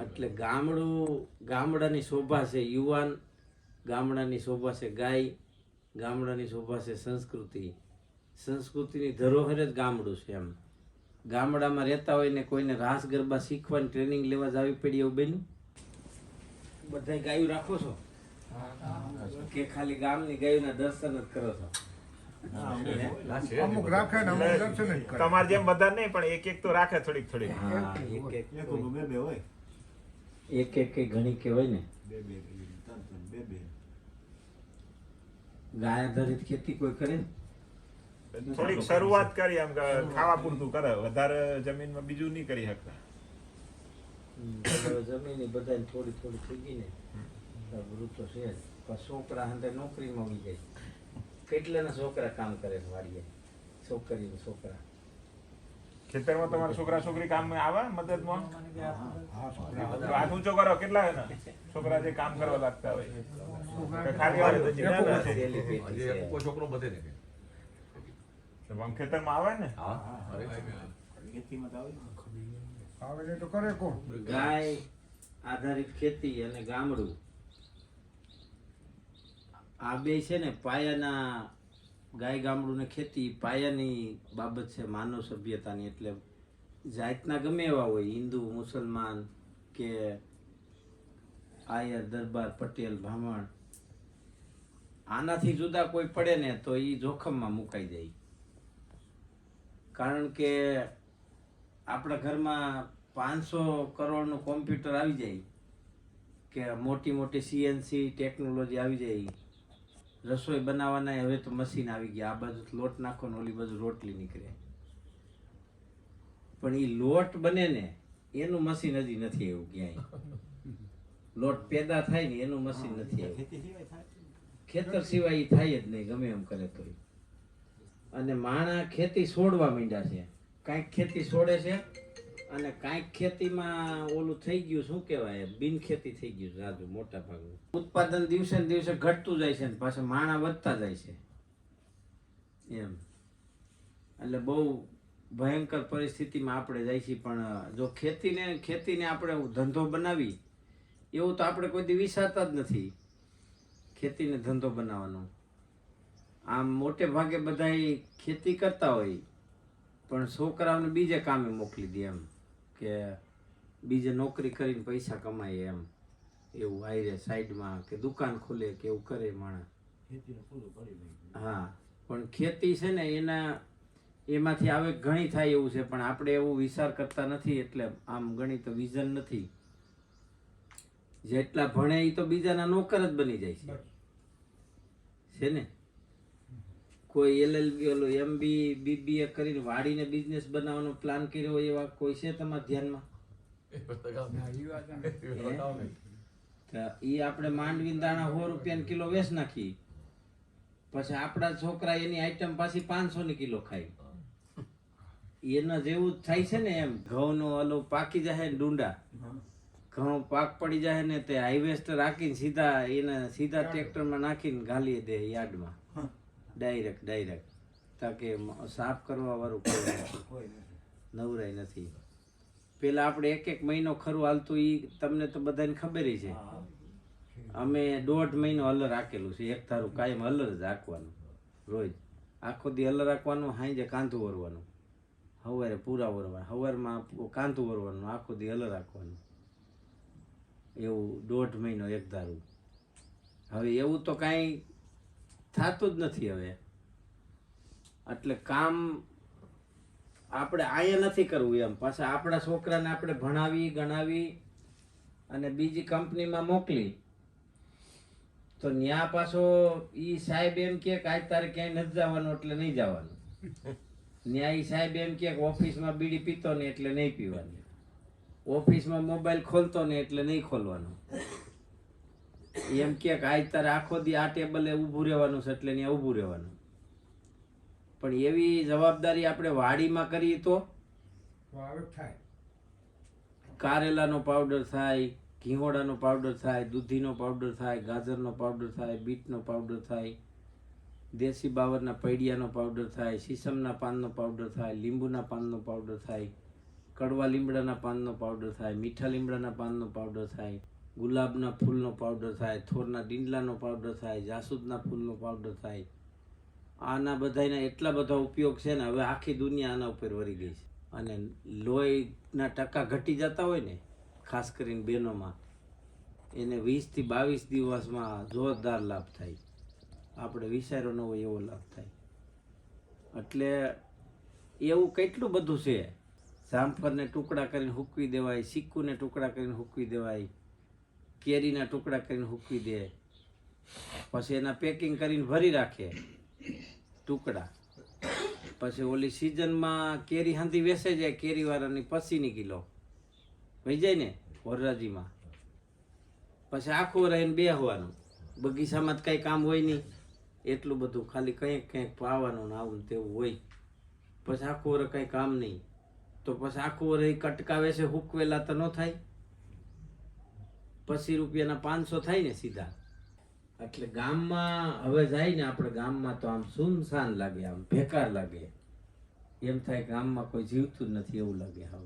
એટલે ગામડાની શોભા છે યુવાન, ગામડાની શોભા છે ગાય, ગામડાની શોભા છે સંસ્કૃતિ. સંસ્કૃતિની ધરોહર જ ગામડું છે. એમ ગામડામાં રહેતા હોય ને કોઈને રાસ ગરબા શીખવાની ટ્રેનિંગ લેવા જવી પડી એવું બન્યું? બધા ગાયું રાખો છો કે ખાલી ગામની ગાયોના દર્શન જ કરો છો? અમુક રાખે ને અમુક દર્શન જ કરે. તમારે જેમ બધા નહીં પણ એક એક તો રાખે થોડીક થોડીક. હા, એક બે હોય. એક ઘણી કે હોય ને. બે ગાય આધારિત ખેતી કોઈ કરે ને? થોડીક શરૂઆત કરી એમ કે ખાવા પૂરતું કરે, વધારે જમીનમાં બીજું નહીં કરી શકતા. જમીન બધાને થોડી થોડી થઈ ગઈ ને વૃત્તો છે જ. પણ છોકરા અંદર નોકરીમાં આવી જાય. કેટલાના છોકરા કામ કરે વાડીએ? છોકરા ખેતરમાં તમારા છોકરા છોકરી કામ આવે મદદમાં? હાથ ઊંચો કરો, કેટલા એના છોકરા જે કામ કરવા લાગતા હોય કે ખાલી છોકરો બધે ને આમ ખેતરમાં આવે ને? આવે તો કરે કોણ? ગાય આધારિત ખેતી અને ગામડું આ બે છે ને પાયાના. ગાય ગામડું ને ખેતી પાયાની બાબત છે માનવ સભ્યતાની. એટલે જાતના ગમે એવા હોય, હિન્દુ, મુસલમાન કે આયર, દરબાર, પટેલ, બ્રાહ્મણ, આનાથી જુદા કોઈ પડે ને તો એ જોખમમાં મુકાઈ જાય. કારણ કે આપણા ઘરમાં 500 કરોડનું કોમ્પ્યુટર આવી જાય, કે મોટી મોટી CNC ટેકનોલોજી આવી જાય, રસોઈ બનાવવાના હવે તો મશીન આવી ગયા, આ બાજુ લોટ નાખો ને ઓલી બાજુ રોટલી નીકળે. પણ એ લોટ બને ને એનું મશીન હજી નથી એવું ક્યાંય. લોટ પેદા થાય ને એનું મશીન નથી આવ્યું. ખેતર સિવાય એ થાય જ નહીં ગમે એમ કરે તો. અને માણા ખેતી છોડવા માંડ્યા છે. કાંઈક ખેતી છોડે છે અને કાંઈક ખેતીમાં ઓલું થઈ ગયું, શું કહેવાય, બિન ખેતી થઈ ગયું રાજુ મોટા ભાગનું. ઉત્પાદન દિવસે ને દિવસે ઘટતું જાય છે ને પાછા માણા વધતા જાય છે એમ. એટલે બહુ ભયંકર પરિસ્થિતિમાં આપણે જાય છીએ. પણ જો ખેતીને આપણે ધંધો બનાવી એવું તો આપણે કોઈ દી વિચારતા જ નથી ખેતીને ધંધો બનાવવાનો. આમ મોટે ભાગે બધા ખેતી કરતા હોય પણ છોકરાઓને બીજે કામે મોકલી દે એમ, કે બીજે નોકરી કરીને પૈસા કમાય એમ. એવું આયરે સાઈડમાં કે દુકાન ખોલે કે એવું કરે માણસ. હા, પણ ખેતી છે ને એમાંથી આવે ઘણી થાય એવું છે. પણ આપણે એવું વિચાર કરતા નથી. એટલે આમ ગણી તો વિઝન નથી. જેટલા ભણે એ તો બીજાના નોકર જ બની જાય છે ને. કોઈ LLB MB BBA કરીને વાડીને બિઝનેસ બનાવવાનો પ્લાન કર્યો હોય એવા કોઈ છે તમારા ધ્યાનમાં? એ આપણે માંડવી દાણા 100 રૂપિયાની કિલો વેચ નાખી, પછી આપણા છોકરા એની આઈટમ પાછી 500 ની કિલો ખાય. એના જેવું જ થાય છે ને એમ. ઘઉંનો ઓલો પાકી જાય ને ડુંડા, ઘઉં પાક પડી જાય ને તે હાઈવેસ્ટર રાખીને સીધા ટ્રેક્ટરમાં નાખીને ઘાલી દે યાર્ડમાં ડાયરેક્ટ. તાકે સાફ કરવા વાળું કોઈ નવરાય નથી. પેલા આપણે એક મહિનો ખરું હાલતું, એ તમને તો બધાને ખબર છે. અમે 1.5 મહિનો હલર રાખેલું છે. એક ધારું કાયમ હલર જ રાખવાનું, રોજ આખો દી હલર રાખવાનું, સાંજે કાંધું વરવાનું, સવારે પૂરા વરવા, સવારમાં કાંધું વરવાનું, આખો દી હલર રાખવાનું. એવું 1.5 મહિનો એક ધારું. હવે એવું તો કાંઈ થતું જ નથી હવે. એટલે કામ આપણે અહીંયા નથી કરવું એમ. પાછા આપણા છોકરાને આપણે ભણાવી ગણાવી અને બીજી કંપનીમાં મોકલી તો ન્યા પાછો ઈ સાહેબ એમ કે આજ તારે ક્યાંય નથી જવાનું એટલે નહીં જવાનું. ન્યા ઈ સાહેબ એમ કે ઓફિસમાં બીડી પીતો ને એટલે નહીં પીવાની, ઓફિસમાં મોબાઈલ ખોલતો ને એટલે નહીં ખોલવાનો. એમ કે આજ તારે આખો દી આ ટેબલે ઊભું રહેવાનું છે એટલે ત્યાં ઊભું રહેવાનું. પણ એવી જવાબદારી આપણે વાડીમાં કરીએ તો કારેલાનો પાવડર થાય, ઘીંગોળાનો પાવડર થાય, દૂધીનો પાવડર થાય, ગાજરનો પાવડર થાય, બીટનો પાવડર થાય, દેશી બાવરના પૈડિયાનો પાવડર થાય, સીસમના પાનનો પાવડર થાય, લીંબુના પાનનો પાવડર થાય, કડવા લીમડાના પાનનો પાવડર થાય, મીઠા લીમડાના પાનનો પાવડર થાય, ગુલાબના ફૂલનો પાવડર થાય, થોરના ડીંડલાનો પાવડર થાય, જાસૂદના ફૂલનો પાવડર થાય. આના બધાના એટલા બધા ઉપયોગ છે ને, હવે આખી દુનિયા આના ઉપર વળી ગઈ છે. અને લોહીના ટકા ઘટી જતા હોય ને, ખાસ કરીને બહેનોમાં, એને 20 થી 22 દિવસમાં જોરદાર લાભ થાય. આપણે વિચાર્યો ન હોય એવો લાભ થાય. એટલે એવું કેટલું બધું છે. જામફળને ટુકડા કરીને હૂકવી દેવાય, ચીકુને ટુકડા કરીને હૂકવી દેવાય, કેરીના ટુકડા કરીને હૂકવી દે, પછી એના પેકિંગ કરીને ભરી રાખે ટુકડા. પછી ઓલી સિઝનમાં કેરી હાંધી વેચાઈ જાય, કેરીવાળાની પછીની કિલો વહી જાય ને વરરાજીમાં. પછી આખું રહીને બેહવાનું, બગીચામાં જ કાંઈ કામ હોય નહીં, એટલું બધું ખાલી કંઈક કંઈક પાવાનું ને આવું તેવું હોય. પછી આખું વર કંઈ કામ નહીં, તો પછી આખું વર એ કટકાવે છે હૂકવેલા તો ન થાય. પછી રૂપિયાના 500 થાય ને સીધા. એટલે ગામમાં હવે જાય ને આપણે, ગામમાં તો આમ સુનસાન લાગે, આમ બેકાર લાગે, એમ થાય ગામમાં કોઈ જીવતું જ નથી એવું લાગે હાવ.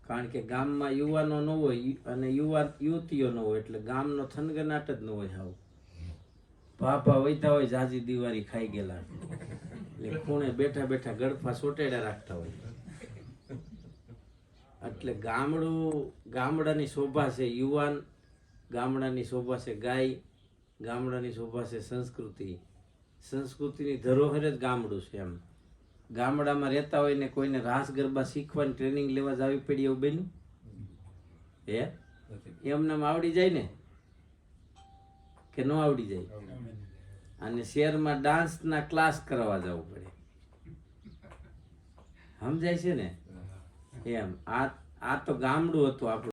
કારણ કે ગામમાં યુવાનો ન હોય અને યુવતીઓ ન હોય, એટલે ગામનો થનગનાટ જ ન હોય હાવ. ભાભા વૈતા હોય, જાજી દિવાળી ખાઈ ગયેલા, એટલે ખૂણે બેઠા બેઠા ગળફા સોટેડા રાખતા હોય. એટલે ગામડાની શોભા છે યુવાન, ગામડાની શોભા છે ગાય, ગામડાની શોભા છે સંસ્કૃતિ. સંસ્કૃતિની ધરોહર જ ગામડું છે. એમ ગામડામાં રહેતા હોય ને કોઈને રાસ ગરબા શીખવાની ટ્રેનિંગ લેવા જવી પડી એવું બન્યું હે? એમને આવડી જાય ને કે ન આવડી જાય? અને શહેરમાં ડાન્સના ક્લાસ કરવા જવું પડે. સમજાય છે ને? એમ આ તો ગામડું હતું આપણું.